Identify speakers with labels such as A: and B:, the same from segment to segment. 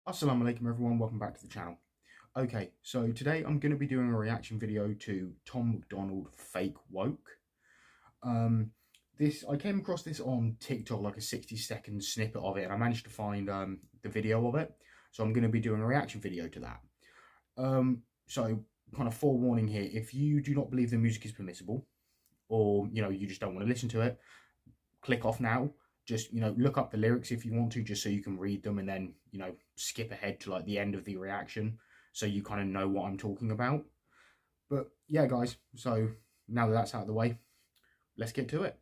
A: Assalamu alaikum everyone, welcome back to the channel. Okay, so today I'm going to be doing a reaction video to Tom MacDonald Fake Woke. I came across this on TikTok, like a 60-second snippet of it, and I managed to find the video of it. So I'm going to be doing a reaction video to that. So kind of forewarning here, if you do not believe the music is permissible, or you just don't want to listen to it, click off now. Just, look up the lyrics if you want to, just so you can read them, and then, skip ahead to like the end of the reaction so you kind of know what I'm talking about. But yeah, guys, so now that that's out of the way, let's get to it.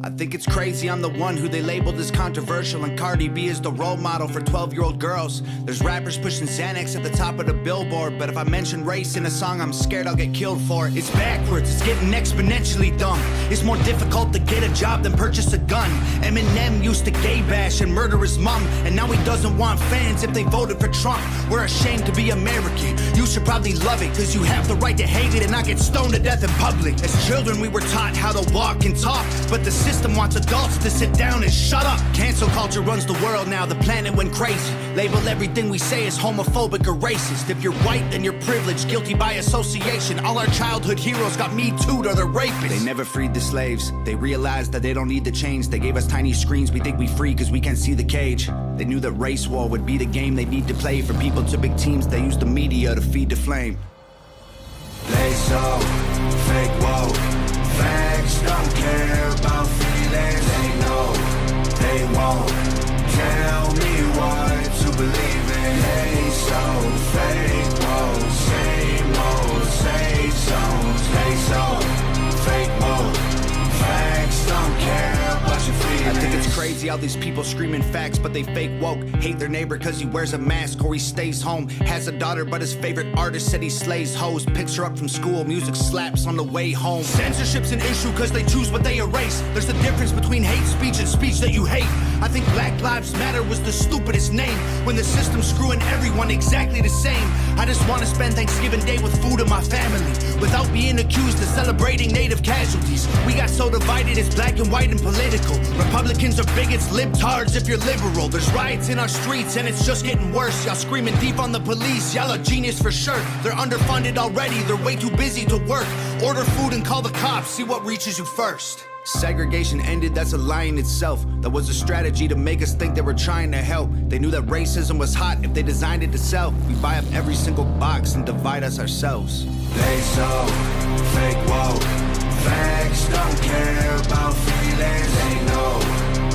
B: I think it's crazy I'm the one who they labeled as controversial, and Cardi B is the role model for 12-year-old girls. There's rappers pushing Xanax at the top of the billboard, but if I mention race in a song, I'm scared I'll get killed for it. It's backwards, it's getting exponentially dumb. It's more difficult to get a job than purchase a gun. Eminem used to gay bash and murder his mom, and now he doesn't want fans if they voted for Trump. We're ashamed to be American. You should probably love it, cause you have the right to hate it and not get stoned to death in public. As children we were taught how to walk and talk, but the system wants adults to sit down and shut up. Cancel culture runs the world now, the planet went crazy. Label everything we say as homophobic or racist. If you're white, then you're privileged, guilty by association. All our childhood heroes got Me Too'd or they're rapists. They never freed the slaves. They realized that they don't need to change. They gave us tiny screens, we think we free cause we can't see the cage. They knew that race war would be the game they need to play. For people to big teams, they use the media to feed the flame.
C: They so fake woke. Facts don't care about feelings. They know they won't tell me what to believe in. They so fake woke. Same old, same songs. They so fake woke. Facts don't care about your feelings.
B: I think it's crazy how these people screaming facts, but they fake woke. Hate their neighbor cause he wears a mask or he stays home. Has a daughter but his favorite artist said he slays hoes. Picks her up from school, music slaps on the way home. Censorship's an issue cause they choose what they erase. There's a difference between hate speech and speech that you hate. I think Black Lives Matter was the stupidest name, when the system's screwing everyone exactly the same. I just want to spend Thanksgiving Day with food and my family, without being accused of celebrating native casualties. We got so divided, it's black and white and political. Republicans are bigots, libtards if you're liberal. There's riots in our streets and it's just getting worse. Y'all screaming deep on the police, y'all a genius for sure. They're underfunded already, they're way too busy to work. Order food and call the cops, see what reaches you first. Segregation ended, that's a lie in itself. That was a strategy to make us think they were trying to help. They knew that racism was hot if they designed it to sell. We buy up every single box and divide us ourselves.
C: They so fake woke. Facts don't care about feelings. They know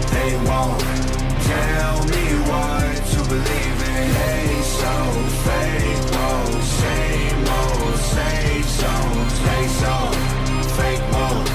C: they won't tell me what to believe in. They so fake woke. Same old, same songs. They so fake woke.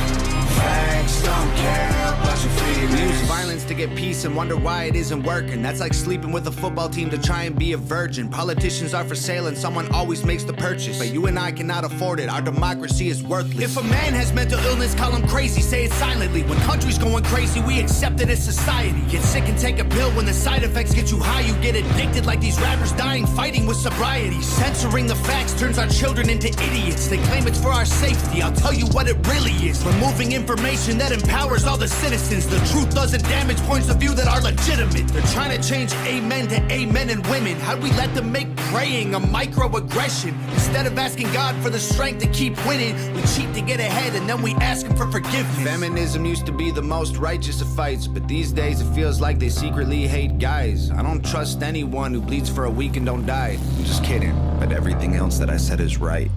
C: Facts don't care about your feelings.
B: We use violence to get peace and wonder why it isn't working. That's like sleeping with a football team to try and be a virgin. Politicians are for sale and someone always makes the purchase, but you and I cannot afford it. Our democracy is worthless. If a man has mental illness, call him crazy, say it silently. When country's going crazy, we accept it as society. Get sick and take a pill, when the side effects get you high, you get addicted like these rappers dying fighting with sobriety. Censoring the facts turns our children into idiots. They claim it's for our safety, I'll tell you what it really is. Removing information that empowers all the citizens. The truth doesn't damage points of view that are legitimate. They're trying to change amen to amen and women. How'd we let them make praying a microaggression? Instead of asking God for the strength to keep winning, we cheat to get ahead and then we ask him for forgiveness. Feminism used to be the most righteous of fights, but these days it feels like they secretly hate guys. I don't trust anyone who bleeds for a week and don't die. I'm just kidding, but everything else that I said is right.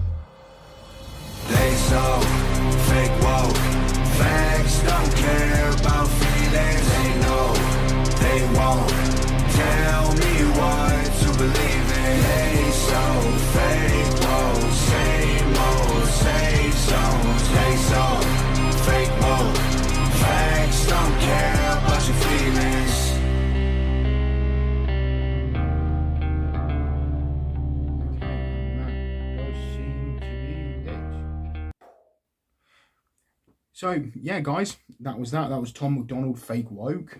C: They so fake woke. Facts don't care about feelings. They know they won't tell me what to believe in. They so fake woke. Same old, same songs. They so fake woke. Facts don't care about your feelings.
A: So yeah, guys, that was Tom MacDonald Fake Woke.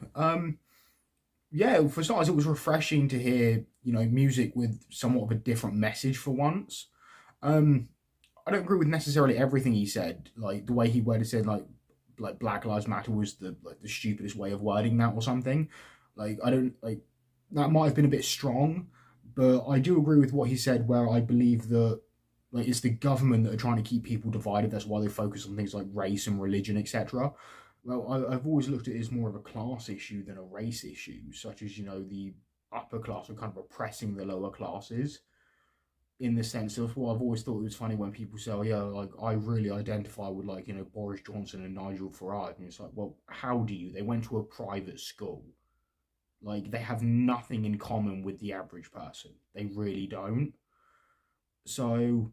A: Yeah, for starters, it was refreshing to hear, music with somewhat of a different message for once. I don't agree with necessarily everything he said, like the way he worded said, like Black Lives Matter was the stupidest way of wording that or something. Like, I don't, like, that might have been a bit strong, but I do agree with what he said, where I believe that, like, it's the government that are trying to keep people divided. That's why they focus on things like race and religion, etc. Well, I've always looked at it as more of a class issue than a race issue, such as, the upper class are kind of oppressing the lower classes, in the sense of, well, I've always thought it was funny when people say, oh, yeah, like, I really identify with, like, Boris Johnson and Nigel Farage. And it's like, well, how do you? They went to a private school. Like, they have nothing in common with the average person. They really don't. So,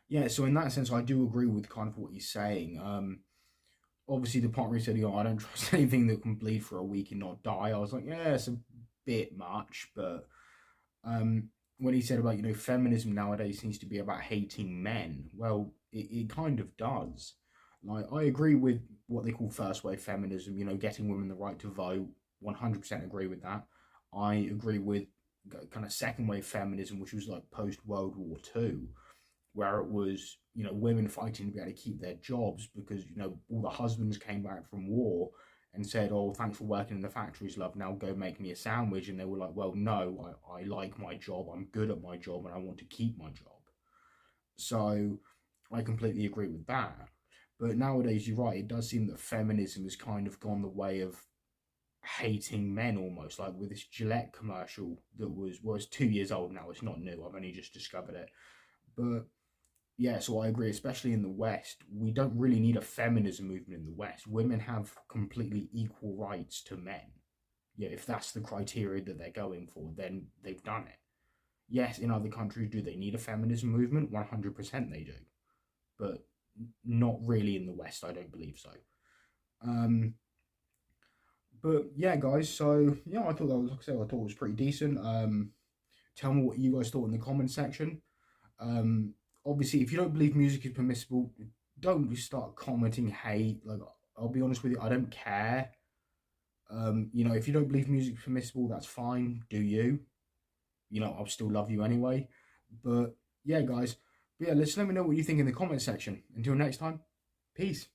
A: yeah, so in that sense, I do agree with kind of what he's saying. Obviously, the part where he said, I don't trust anything that can bleed for a week and not die. I was like, yeah, it's a bit much. But when he said about, feminism nowadays seems to be about hating men, well, it kind of does. Like, I agree with what they call first wave feminism, getting women the right to vote. 100% agree with that. I agree with kind of second wave feminism, which was like post World War II, where it was, women fighting to be able to keep their jobs because, all the husbands came back from war and said, oh, thanks for working in the factories, love, now go make me a sandwich. And they were like, well, no, I like my job, I'm good at my job, and I want to keep my job. So I completely agree with that. But nowadays, you're right, it does seem that feminism has kind of gone the way of hating men almost, like with this Gillette commercial that was, well, it's 2 years old now, it's not new, I've only just discovered it. But yeah, so I agree, especially in the West, we don't really need a feminism movement in the West. Women have completely equal rights to men. Yeah, if that's the criteria that they're going for, then they've done it. Yes, in other countries, do they need a feminism movement? 100% they do. But not really in the West, I don't believe so. But yeah, guys, so yeah, I thought that was, like I said, I thought it was pretty decent. Tell me what you guys thought in the comment section. Obviously, if you don't believe music is permissible, don't start commenting hate. Like, I'll be honest with you, I don't care. If you don't believe music is permissible, that's fine. Do you? I'll still love you anyway. But yeah, guys. But yeah, let me know what you think in the comment section. Until next time, peace.